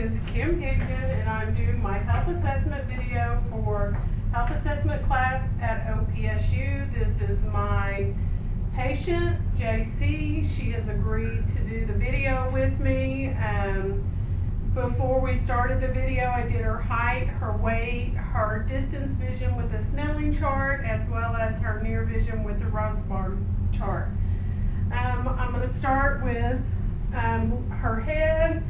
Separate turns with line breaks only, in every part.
is Kim Higdon, and I'm doing my health assessment video for health assessment class at OPSU. This is my patient, JC. She has agreed to do the video with me. Before we started the video, I did her height, her weight, her distance vision with the Snelling chart, as well as her near vision with the Rosbar chart. I'm going to start with her head.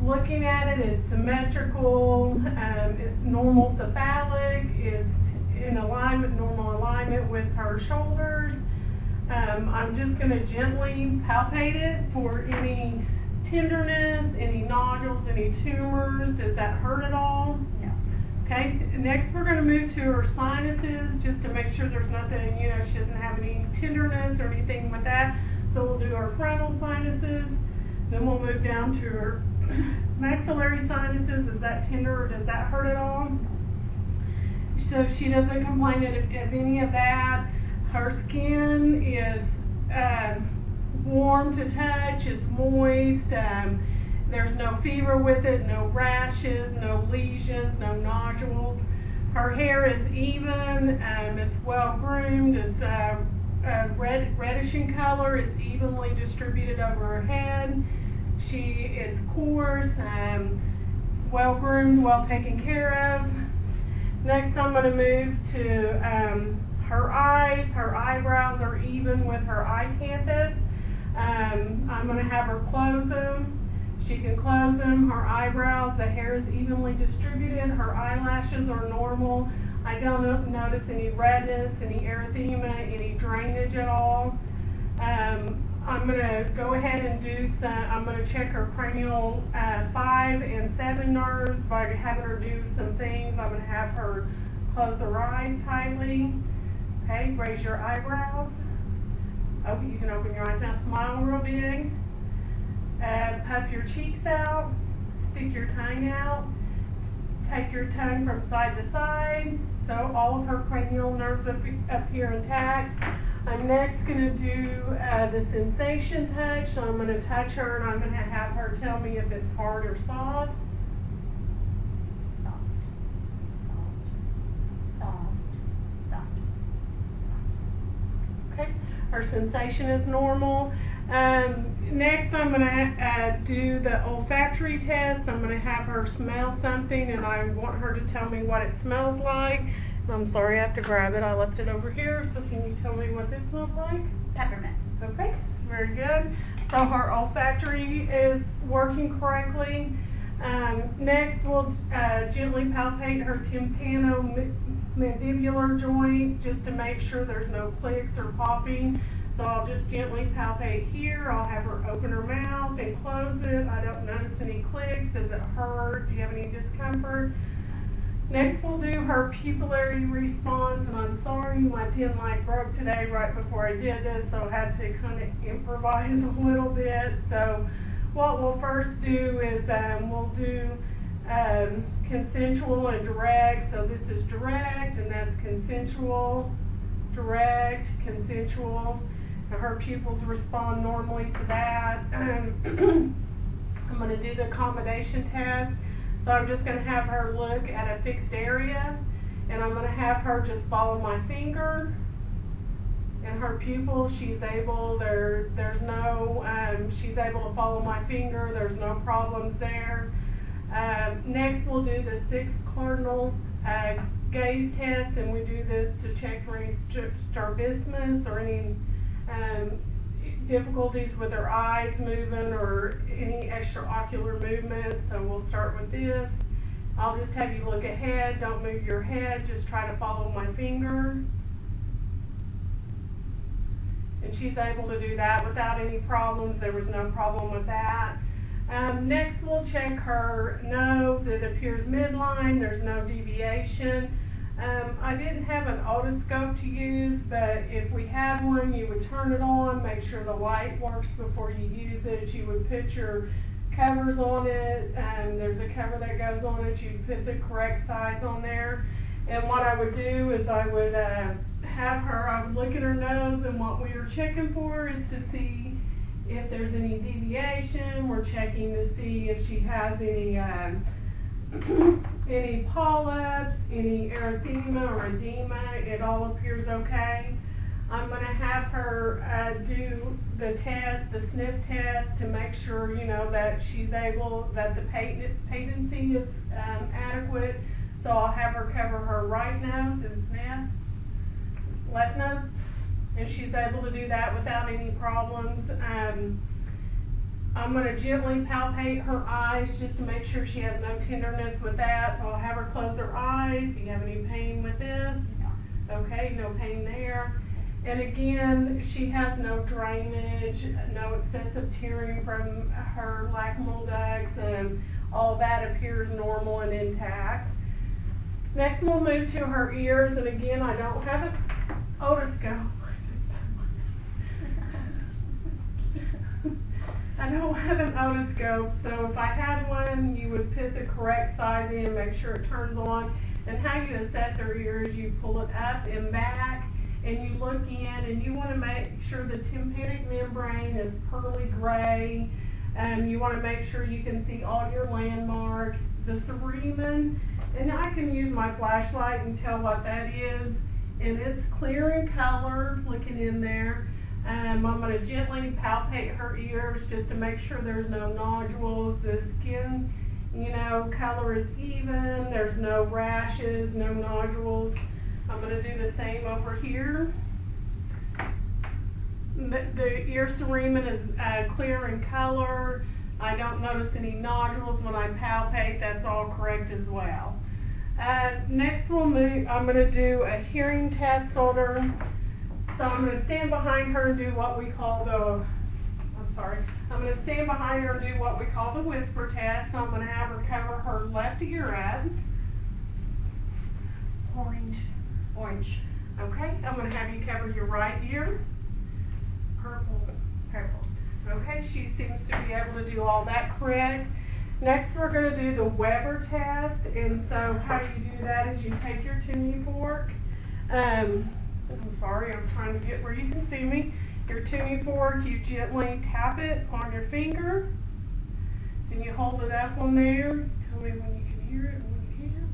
Looking at it, it's symmetrical, it's normal cephalic, it's in alignment, normal alignment with her shoulders. I'm just going to gently palpate it for any tenderness, any nodules, any tumors. Does that hurt at all?
No.
Okay, next we're going to move to her sinuses just to make sure there's nothing, she doesn't have any tenderness or anything with that. So we'll do her frontal sinuses, then we'll move down to her maxillary sinuses. Is that tender or does that hurt at all? So she doesn't complain of any of that. Her skin is warm to touch, it's moist, there's no fever with it, no rashes, no lesions, no nodules. Her hair is even, it's well groomed, it's reddish in color, it's evenly distributed over her head. It's coarse, well groomed, well taken care of. Next I'm going to move to her eyes. Her eyebrows are even with her eye canthus. I'm going to have her close them. She can close them. Her eyebrows, the hair is evenly distributed. Her eyelashes are normal. I don't notice any redness, any erythema, any drainage at all. I'm going to go ahead and I'm going to check her cranial 5 and 7 nerves by having her do some things. I'm going to have her close her eyes tightly. Okay, raise your eyebrows. Oh, you can open your eyes now. Smile real big. Puff your cheeks out. Stick your tongue out. Take your tongue from side to side. So all of her cranial nerves up here intact. I'm next going to do the sensation touch. So I'm going to touch her and I'm going to have her tell me if it's hard or soft.
Soft. Soft. Soft. Soft.
Okay. Her sensation is normal. Next I'm going to do the olfactory test. I'm going to have her smell something and I want her to tell me what it smells like. I'm sorry, I have to grab it. I left it over here. So can you tell me what this smells like?
Peppermint.
Okay, very good. So her olfactory is working correctly. Next we'll gently palpate her tympanomandibular joint just to make sure there's no clicks or popping. So I'll just gently palpate here. I'll have her open her mouth and close it. I don't notice any clicks. Does it hurt? Do you have any discomfort? Next we'll do her pupillary response, and I'm sorry my pen light broke today right before I did this, so I had to kind of improvise a little bit. So what we'll first do is we'll do consensual and direct. So this is direct and that's consensual, direct, consensual. And her pupils respond normally to that. I'm going to do the accommodation test. So I'm just going to have her look at a fixed area, and I'm going to have her just follow my finger. And her pupil, she's able to follow my finger. There's no problems there. Next, we'll do the 6 cardinal gaze test, and we do this to check for any strabismus or any difficulties with her eyes moving or any extraocular movement. So we'll start with this. I'll just have you look ahead. Don't move your head. Just try to follow my finger. And she's able to do that without any problems. There was no problem with that. Next we'll check her nose. It appears midline. There's no deviation. I didn't have an otoscope to use, but if we had one, you would turn it on, make sure the light works before you use it. You would put your covers on it, and there's a cover that goes on it. You'd put the correct size on there. And what I would do is I would I would look at her nose, and what we were checking for is to see If there's any deviation, we're checking to see if she has any, any polyps, any erythema or edema. It all appears okay. I'm going to have her do the test, the sniff test, to make sure, you know, that she's able, that the patency is adequate. So I'll have her cover her right nose and sniff, left nose, and she's able to do that without any problems. I'm going to gently palpate her eyes just to make sure she has no tenderness with that. So I'll have her close her eyes. Do you have any pain with this?
No.
Okay, no pain there. And again, she has no drainage, no excessive tearing from her lacrimal ducts, and all that appears normal and intact. Next, we'll move to her ears, and again, I don't have an otoscope. I don't have an otoscope, so if I had one, you would put the correct size in, make sure it turns on. And how you assess her ears, you pull it up and back, and you look in, and you want to make sure the tympanic membrane is pearly gray. You want to make sure you can see all your landmarks. The cerumen, and I can use my flashlight and tell what that is, and it's clear in color, looking in there. I'm going to gently palpate her ears just to make sure there's no nodules. The skin, you know, color is even. There's no rashes, no nodules. I'm going to do the same over here. The ear cerumen is clear in color. I don't notice any nodules when I palpate. That's all correct as well. Next we'll move, I'm going to do a hearing test on her. So I'm going to stand behind her and do what we call the, I'm going to stand behind her and do what we call the whisper test. So I'm going to have her cover her left ear up.
Orange.
Orange. Okay, I'm going to have you cover your right ear.
Purple.
Purple. Okay, she seems to be able to do all that correct. Next we're going to do the Weber test, and so how you do that is you take your tuning fork. I'm sorry, I'm trying to get where you can see me. Your tuning fork, you gently tap it on your finger, and you hold it up on there. Tell me when you can hear it and when you can't.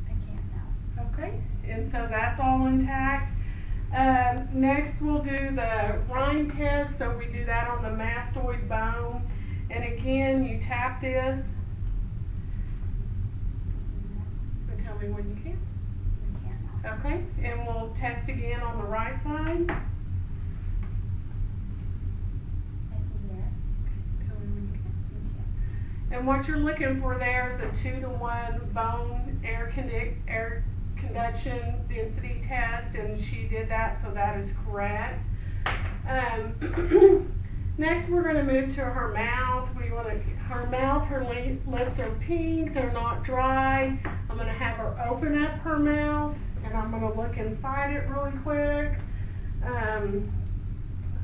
I can't now.
Okay, and so that's all intact. Next we'll do the rind test, so we do that on the mastoid bone. And again, you tap this. And tell me when you can.
I can't now.
Okay, and we'll test again on the right side.
I can hear it.
Tell me when you can.
I can't.
And what you're looking for there is a 2-to-1 bone air conduction density test, and she did that, so that is correct. Next, we're going to move to her mouth. We want to, her mouth, her lips are pink, they're not dry. I'm going to have her open up her mouth, and I'm going to look inside it really quick.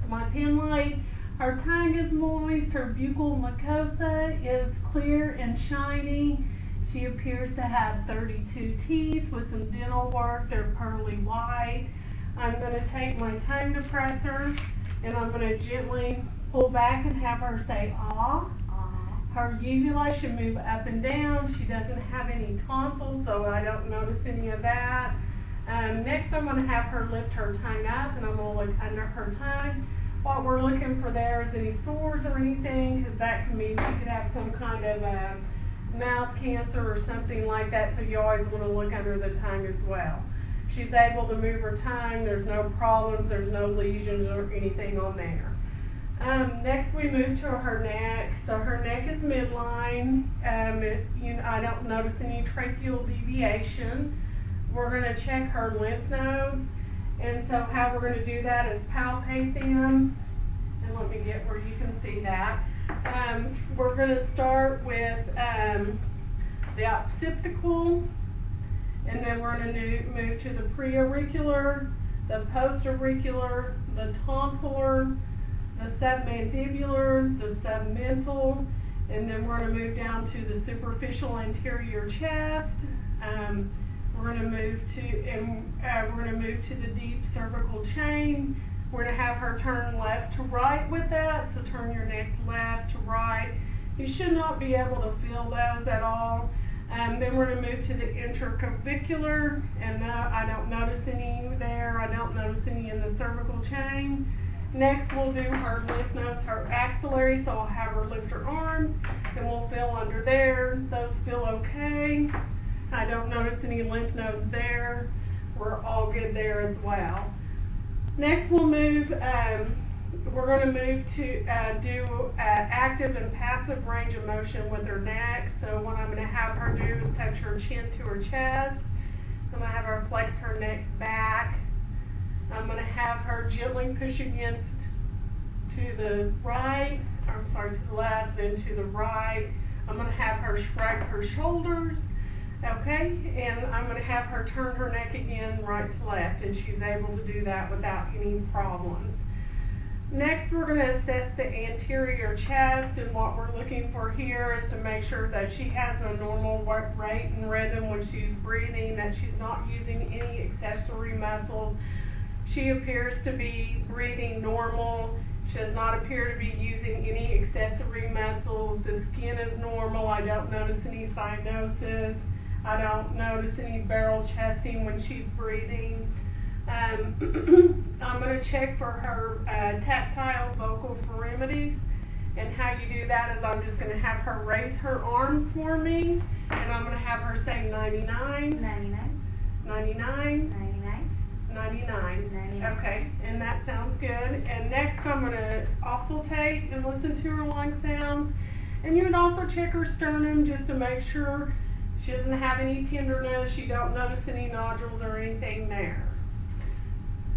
My pen light, her tongue is moist, her buccal mucosa is clear and shiny. She appears to have 32 teeth with some dental work. They're pearly white. I'm going to take my tongue depressor, and I'm going to gently pull back and have her say ah. Her uvula should move up and down. She doesn't have any tonsils, so I don't notice any of that. Next, I'm going to have her lift her tongue up, and I'm going to look under her tongue. What we're looking for there is any sores or anything, because that can mean she could have some kind of mouth cancer or something like that, so you always want to look under the tongue as well. She's able to move her tongue. There's no problems. There's no lesions or anything on there. Next we move to her neck. So her neck is midline. I don't notice any tracheal deviation. We're going to check her lymph nodes. And so how we're going to do that is palpate them. And let me get where you can see that. We're going to start with the occipital. And then we're going to move to the preauricular, the postauricular, the tonsillar, the submandibular, the submental, and then we're going to move down to the superficial anterior chest. We're going to move to the deep cervical chain. We're going to have her turn left to right with that, so turn your neck left to right. You should not be able to feel those at all. Then we're going to move to the interclavicular, and I don't notice any there. I don't notice any in the cervical chain. Next, we'll do her lymph nodes, her axillary, so I'll have her lift her arms, and we'll feel under there. Those feel okay. I don't notice any lymph nodes there. We're all good there as well. Next, we'll move, we're going to move to do active and passive range of motion with her neck. So what I'm going to have her do is touch her chin to her chest. I'm going to have her flex her neck back. I'm going to have her gently push against to the right, to the left, then to the right. I'm going to have her shrug her shoulders, okay? And I'm going to have her turn her neck again right to left, and she's able to do that without any problems. Next, we're going to assess the anterior chest, and what we're looking for here is to make sure that she has a normal rate and rhythm when she's breathing, that she's not using any accessory muscles. She appears to be breathing normal. She does not appear to be using any accessory muscles. The skin is normal. I don't notice any cyanosis. I don't notice any barrel chesting when she's breathing. I'm going to check for her tactile vocal pharyngides. And how you do that is I'm just going to have her raise her arms for me. And I'm going to have her say 99,
99,
99,
99,
99.
99.
Okay, and that sounds good. And next I'm going to auscultate and listen to her lung sounds. And you would also check her sternum just to make sure she doesn't have any tenderness, you don't notice any nodules or anything there.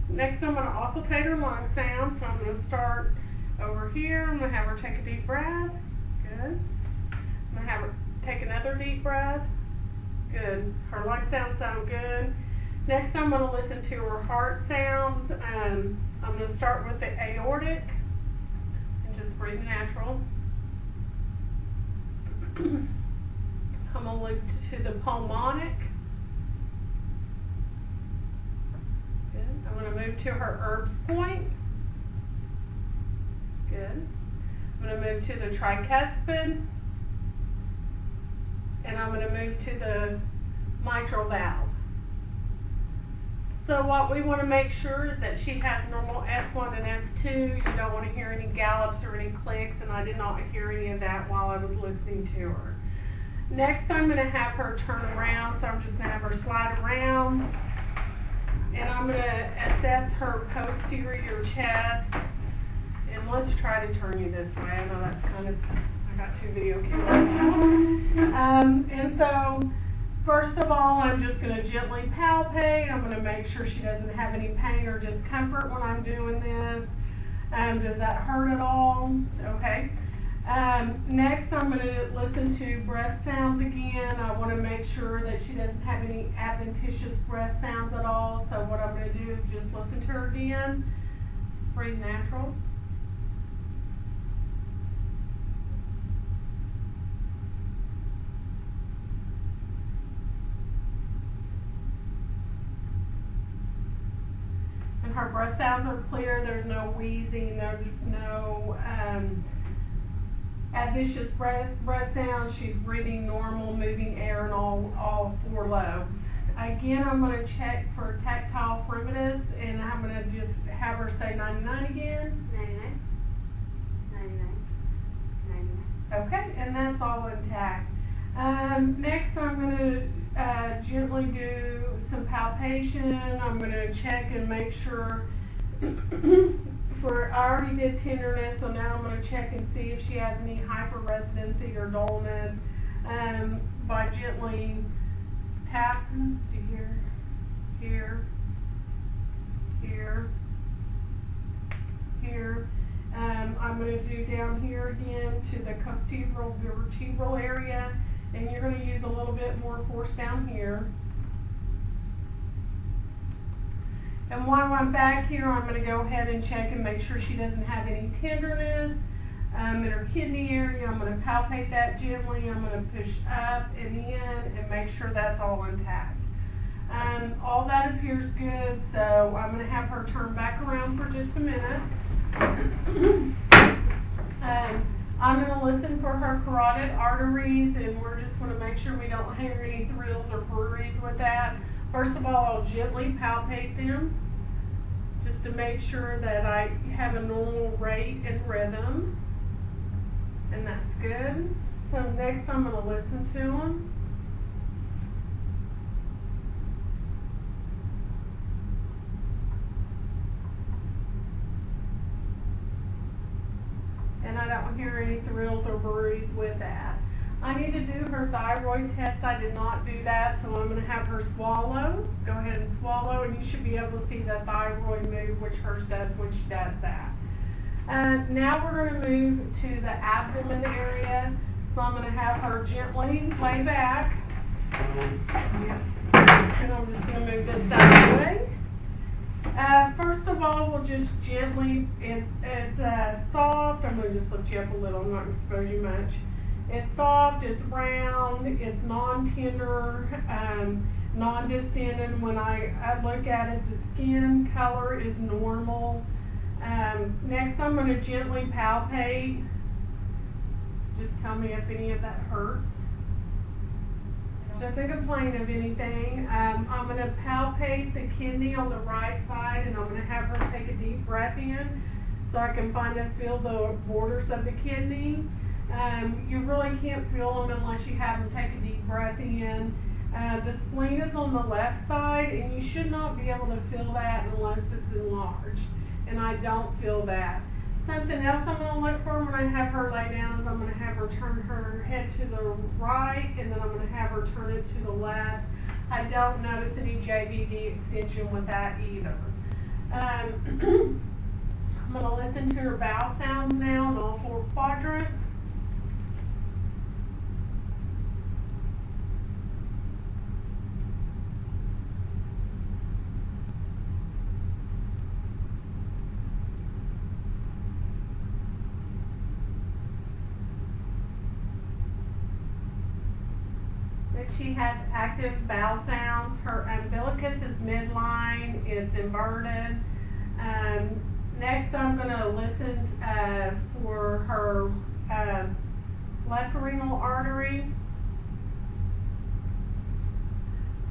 Next I'm going to auscultate her lung sounds. So I'm going to start over here. I'm going to have her take a deep breath. Good. I'm going to have her take another deep breath. Good. Her lung sounds sound good. Next, I'm going to listen to her heart sounds. I'm going to start with the aortic and just breathe natural. I'm going to look to the pulmonic. Good. I'm going to move to her Erb's point. Good. I'm going to move to the tricuspid. And I'm going to move to the mitral valve. So what we want to make sure is that she has normal S1 and S2. You don't want to hear any gallops or any clicks, and I did not hear any of that while I was listening to her. Next, I'm going to have her turn around, so I'm just going to have her slide around. And I'm going to assess her posterior chest. And let's try to turn you this way. I know that's kind of, I got two video cameras. And so, first of all, I'm just going to gently palpate. I'm going to make sure she doesn't have any pain or discomfort when I'm doing this. Does that hurt at all? Okay. Next, I'm going to listen to breath sounds again. I want to make sure that she doesn't have any adventitious breath sounds at all. So what I'm going to do is just listen to her again. Breathe natural. Her breath sounds are clear. There's no wheezing. There's no adventitious breath sounds. She's breathing normal, moving air in all four lobes. Again, I'm going to check for tactile pharyngides, and I'm going to just have her say 99 again.
99, 99, 99.
Okay, and that's all intact. Next, I'm going to gently do some palpation. I'm going to check and make sure I already did tenderness, so now I'm going to check and see if she has any hyperresidency or dullness by gently tapping to here, here, here, here. I'm going to do down here again to the costovertebral vertebral area, and you're going to use a little bit more force down here. And while I'm back here, I'm going to go ahead and check and make sure she doesn't have any tenderness in her kidney area. I'm going to palpate that gently. I'm going to push up and in and make sure that's all intact. All that appears good, so I'm going to have her turn back around for just a minute. I'm going to listen for her carotid arteries, and we're just going to make sure we don't hear any thrills or worries with that. First of all, I'll gently palpate them, just to make sure that I have a normal rate and rhythm, and that's good. So next I'm going to listen to them. And I don't hear any thrills or worries with that. I need to do her thyroid test. I did not do that, so I'm going to have her swallow. Go ahead and swallow, and you should be able to see the thyroid move, which hers does when she does that. Now we're going to move to the abdomen area. So I'm going to have her gently lay back. And I'm just going to move this out of the way. First of all, we'll just gently, it's soft. I'm going to just lift you up a little. I'm not going to expose you much. It's soft, it's round, it's non-tender, non-distended. When I look at it, the skin color is normal. Next, I'm going to gently palpate. Just tell me if any of that hurts. Doesn't complain of anything. I'm going to palpate the kidney on the right side, and I'm going to have her take a deep breath in so I can feel the borders of the kidney. You really can't feel them unless you have them take a deep breath in. The spleen is on the left side, and you should not be able to feel that unless it's enlarged, and I don't feel that. Something else I'm going to look for when I have her lay down is I'm going to have her turn her head to the right, and then I'm going to have her turn it to the left. I don't notice any JVD extension with that either. I'm going to listen to her bowel sounds now in all 4 quadrants. She has active bowel sounds. Her umbilicus is midline, it's inverted. Next I'm going to listen for her left renal artery,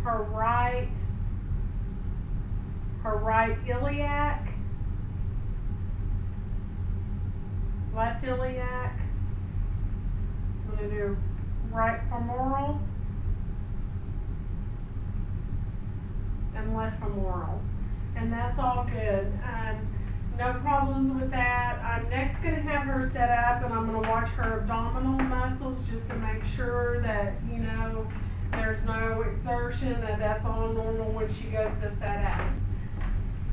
her right iliac, left iliac. I'm going to do right femoral and left femoral, and that's all good. No problems with that. I'm next going to have her set up, and I'm going to watch her abdominal muscles just to make sure that, you know, there's no exertion, that that's all normal when she goes to set up.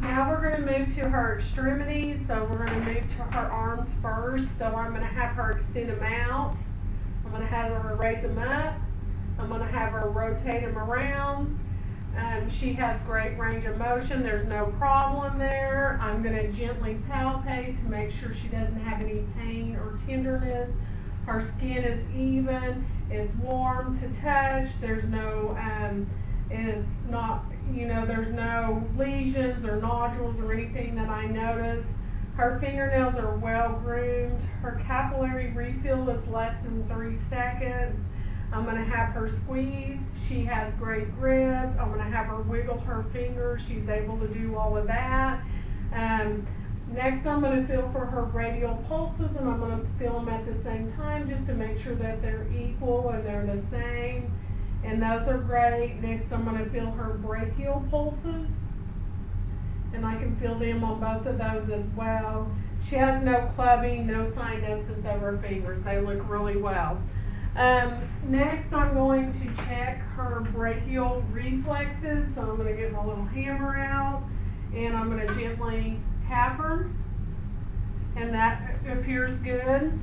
Now we're going to move to her extremities, so we're going to move to her arms first. So I'm going to have her extend them out. I'm going to have her raise them up. I'm going to have her rotate them around. She has great range of motion. There's no problem there. I'm going to gently palpate to make sure she doesn't have any pain or tenderness. Her skin is even. It's warm to touch. There's no, it's not, you know, there's no lesions or nodules or anything that I notice. Her fingernails are well groomed. Her capillary refill is less than 3 seconds. I'm going to have her squeeze. She has great grip. I'm going to have her wiggle her fingers. She's able to do all of that. Next, I'm going to feel for her radial pulses, and I'm going to feel them at the same time just to make sure that they're equal and they're the same. And those are great. Next, I'm going to feel her brachial pulses, and I can feel them on both of those as well. She has no clubbing, no cyanosis of her fingers. They look really well. Next, I'm going to check her brachial reflexes. So I'm going to get my little hammer out, and I'm going to gently tap her, and that appears good. I'm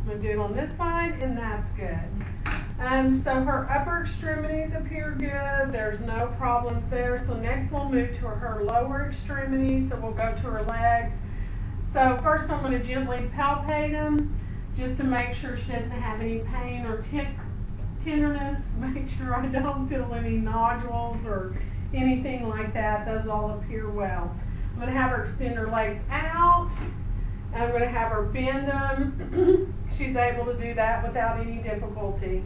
going to do it on this side, and that's good. So her upper extremities appear good. There's no problems there. So next we'll move to her lower extremities. So we'll go to her legs. So first I'm going to gently palpate them, just to make sure she doesn't have any pain or tenderness, make sure I don't feel any nodules or anything like that. Those all appear well. I'm going to have her extend her legs out. I'm going to have her bend them. She's able to do that without any difficulty.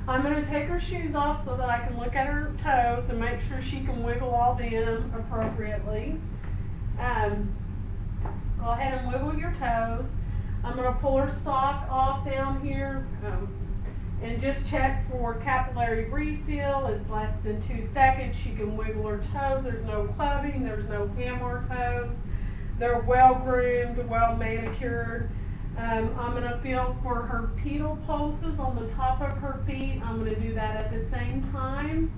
I'm going to take her shoes off so that I can look at her toes and make sure she can wiggle all them appropriately. Go ahead and wiggle your toes. I'm going to pull her sock off down here and just check for capillary refill. It's less than 2 seconds. She can wiggle her toes. There's no clubbing. There's no ham or toes. They're well groomed, well manicured. I'm going to feel for her pedal pulses on the top of her feet. I'm going to do that at the same time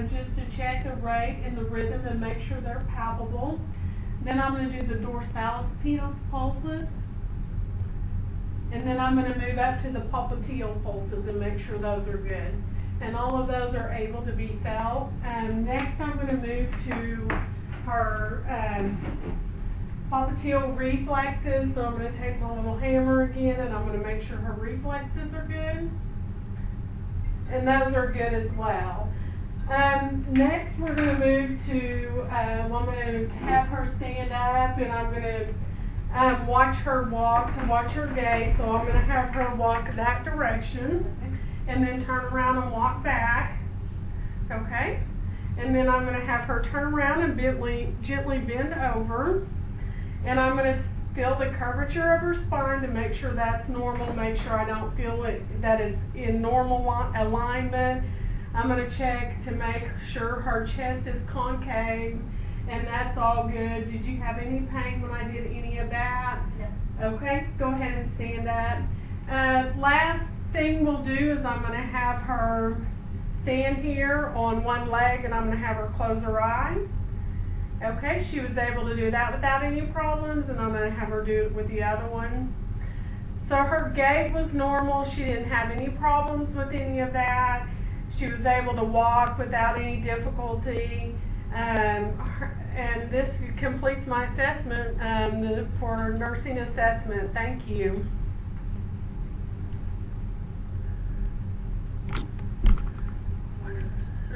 just to check the rate and the rhythm and make sure they're palpable. Then I'm going to do the dorsalis pedal pulses. And then I'm going to move up to the popliteal pulses and make sure those are good. And all of those are able to be felt. Next I'm going to move to her popliteal reflexes. So I'm going to take my little hammer again and I'm going to make sure her reflexes are good. And those are good as well. Next we're going to move to, I'm going to have her stand up and I'm going to watch her walk to watch her gait. So I'm going to have her walk that direction and then turn around and walk back. Okay? And then I'm going to have her turn around and gently bend over. And I'm going to feel the curvature of her spine to make sure that's normal. Make sure I don't feel it, that it's in normal alignment. I'm going to check to make sure her chest is concave. And that's all good. Did you have any pain when I did any of that? No. Okay, go ahead and stand up. Last thing we'll do is I'm going to have her stand here on one leg and I'm going to have her close her eye. Okay, she was able to do that without any problems and I'm going to have her do it with the other one. So her gait was normal. She didn't have any problems with any of that. She was able to walk without any difficulty. And this completes my assessment for nursing assessment. Thank you.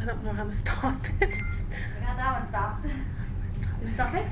I don't know how to stop it.
We got that one stopped. Did you stop it?